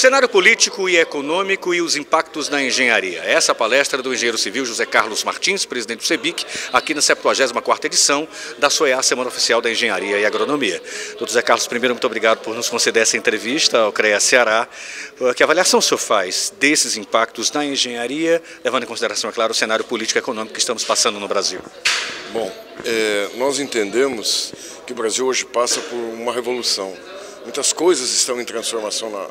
cenário político e econômico e os impactos na engenharia. Essa é a palestra do engenheiro civil José Carlos Martins, presidente do CEBIC, aqui na 74ª edição da SOEA, Semana Oficial da Engenharia e Agronomia. Doutor José Carlos, primeiro, muito obrigado por nos conceder essa entrevista ao CREA Ceará. Que avaliação o senhor faz desses impactos na engenharia, levando em consideração, é claro, o cenário político e econômico que estamos passando no Brasil? Bom, nós entendemos que o Brasil hoje passa por uma revolução. Muitas coisas estão em transformação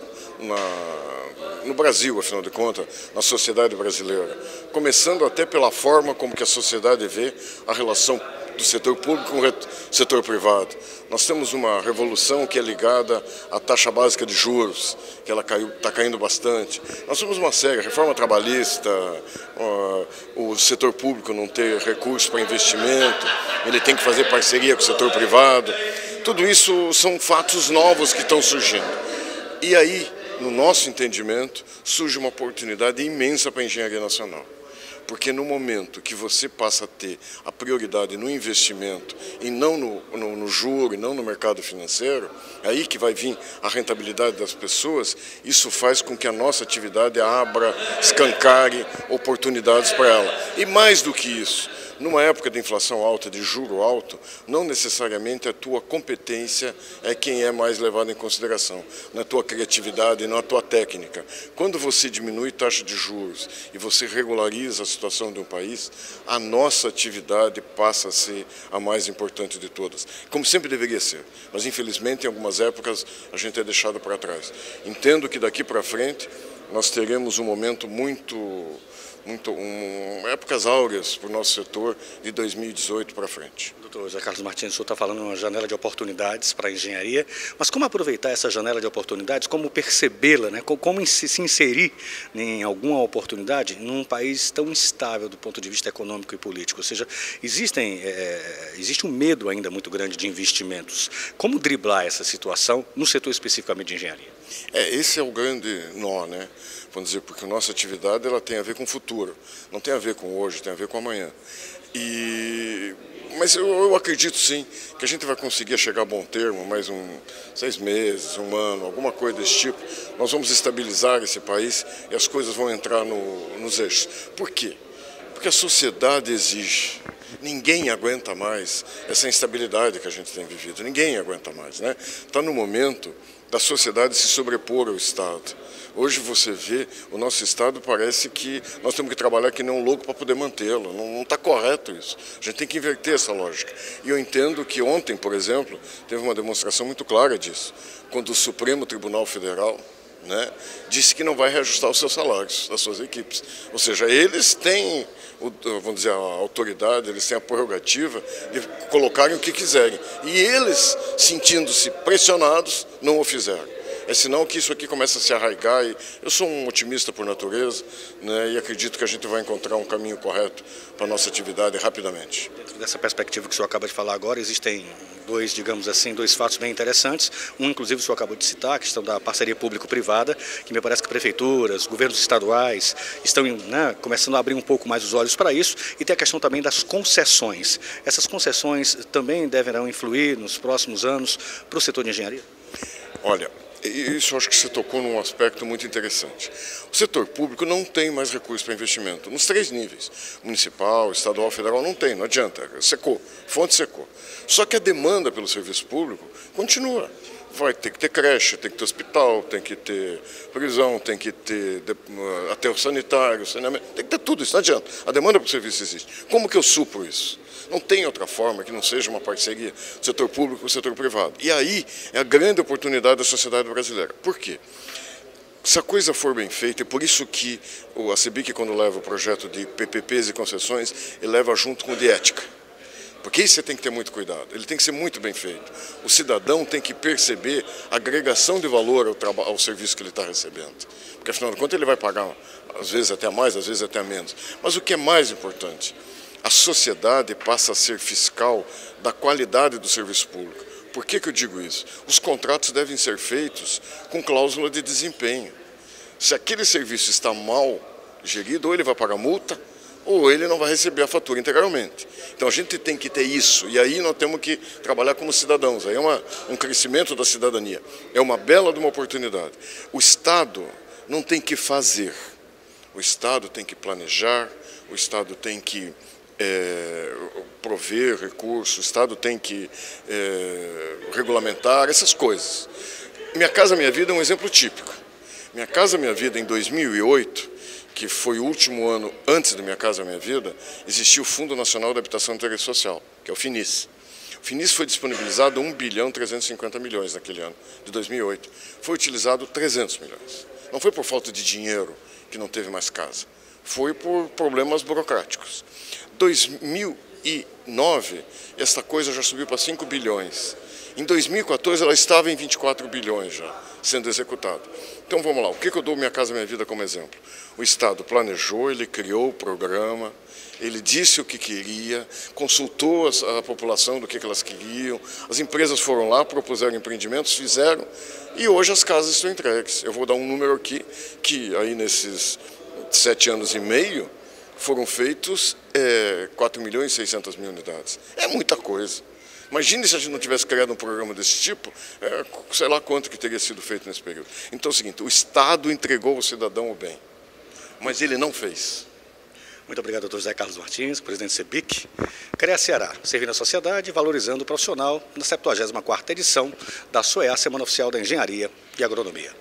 no Brasil, afinal de contas, na sociedade brasileira. Começando até pela forma como que a sociedade vê a relação do setor público com o setor privado. Nós temos uma revolução que é ligada à taxa básica de juros, que ela está caindo bastante. Nós temos uma série, reforma trabalhista, o setor público não ter recursos para investimento, ele tem que fazer parceria com o setor privado. Tudo isso são fatos novos que estão surgindo. E aí, no nosso entendimento, surge uma oportunidade imensa para a engenharia nacional. Porque no momento que você passa a ter a prioridade no investimento e não no juro e não no mercado financeiro, é aí que vai vir a rentabilidade das pessoas, isso faz com que a nossa atividade abra, escancare oportunidades para ela. E mais do que isso, numa época de inflação alta, de juro alto, não necessariamente a tua competência é quem é mais levado em consideração, na tua criatividade e na tua técnica. Quando você diminui taxa de juros e você regulariza a situação de um país, a nossa atividade passa a ser a mais importante de todas, como sempre deveria ser. Mas infelizmente em algumas épocas a gente é deixado para trás. Entendo que daqui para frente nós teremos um momento épocas áureas para o nosso setor de 2018 para frente. Doutor José Carlos Martins, o senhor está falando de uma janela de oportunidades para a engenharia, mas como aproveitar essa janela de oportunidades, como percebê-la, né? Como se inserir em alguma oportunidade num país tão instável do ponto de vista econômico e político? Ou seja, existe um medo ainda muito grande de investimentos. Como driblar essa situação no setor especificamente de engenharia? Esse é o grande nó, né? Vamos dizer, porque a nossa atividade ela tem a ver com o futuro, não tem a ver com hoje, tem a ver com amanhã. Mas eu acredito sim que a gente vai conseguir chegar a bom termo, mais 6 meses, um ano, alguma coisa desse tipo. Nós vamos estabilizar esse país e as coisas vão entrar nos eixos. Por quê? Porque a sociedade exige. Ninguém aguenta mais essa instabilidade que a gente tem vivido, ninguém aguenta mais, né? Está no momento da sociedade se sobrepor ao Estado. Hoje você vê, o nosso Estado parece que nós temos que trabalhar que nem um louco para poder mantê-lo. Não está correto isso. A gente tem que inverter essa lógica. E eu entendo que ontem, por exemplo, teve uma demonstração muito clara disso, quando o Supremo Tribunal Federal, né, disse que não vai reajustar os seus salários das suas equipes. Ou seja, eles têm, vamos dizer, a autoridade, eles têm a prerrogativa de colocarem o que quiserem. E eles, sentindo-se pressionados, não o fizeram. É sinal que isso aqui começa a se arraigar e eu sou um otimista por natureza, né, e acredito que a gente vai encontrar um caminho correto para a nossa atividade rapidamente. Dentro dessa perspectiva que o senhor acaba de falar agora, existem dois fatos bem interessantes. Um, inclusive, o senhor acabou de citar, a questão da parceria público-privada, que me parece que prefeituras, governos estaduais estão, né, começando a abrir um pouco mais os olhos para isso, e tem a questão também das concessões. Essas concessões também deverão influir nos próximos anos para o setor de engenharia? Olha, isso eu acho que você tocou num aspecto muito interessante. O setor público não tem mais recursos para investimento, nos 3 níveis, municipal, estadual, federal, não tem, não adianta, secou, fonte secou. Só que a demanda pelo serviço público continua. Vai ter que ter creche, tem que ter hospital, tem que ter prisão, tem que ter aterro sanitário, saneamento, tem que ter tudo isso, não adianta. A demanda para o serviço existe. Como que eu supro isso? Não tem outra forma que não seja uma parceria do setor público com o setor privado. E aí é a grande oportunidade da sociedade brasileira. Por quê? Se a coisa for bem feita, é por isso que a CEBIC, quando leva o projeto de PPPs e concessões, ele leva junto com o de ética. Porque isso você tem que ter muito cuidado, ele tem que ser muito bem feito. O cidadão tem que perceber a agregação de valor ao serviço que ele está recebendo. Porque afinal de contas ele vai pagar, às vezes até mais, às vezes até menos. Mas o que é mais importante, a sociedade passa a ser fiscal da qualidade do serviço público. Por que eu digo isso? Os contratos devem ser feitos com cláusula de desempenho. Se aquele serviço está mal gerido, ou ele vai pagar multa, ou ele não vai receber a fatura integralmente. Então a gente tem que ter isso, e aí nós temos que trabalhar como cidadãos, aí é um crescimento da cidadania, é uma bela de uma oportunidade. O Estado não tem que fazer, o Estado tem que planejar, o Estado tem que prover recursos, o Estado tem que regulamentar essas coisas. Minha Casa Minha Vida é um exemplo típico. Minha Casa Minha Vida em 2008, que foi o último ano antes do Minha Casa Minha Vida, existia o Fundo Nacional de Habitação e Interesse Social, que é o FINIS. O FINIS foi disponibilizado 1.350 bilhões naquele ano, de 2008. Foi utilizado 300 milhões. Não foi por falta de dinheiro que não teve mais casa, foi por problemas burocráticos. 2009, essa coisa já subiu para 5 bilhões. Em 2014, ela estava em 24 bilhões já, sendo executado. Então vamos lá, o que eu dou Minha Casa Minha Vida como exemplo? O Estado planejou, ele criou o programa, ele disse o que queria, consultou a população do que elas queriam, as empresas foram lá, propuseram empreendimentos, fizeram, e hoje as casas estão entregues. Eu vou dar um número aqui, que aí nesses 7 anos e meio, foram feitos 4.600.000 unidades. É muita coisa. Imagine se a gente não tivesse criado um programa desse tipo, sei lá quanto que teria sido feito nesse período. Então é o seguinte, o Estado entregou ao cidadão o bem, mas ele não fez. Muito obrigado, doutor José Carlos Martins, presidente do CEBIC. CREA Ceará, servindo a sociedade e valorizando o profissional na 74ª edição da SOEA, Semana Oficial da Engenharia e Agronomia.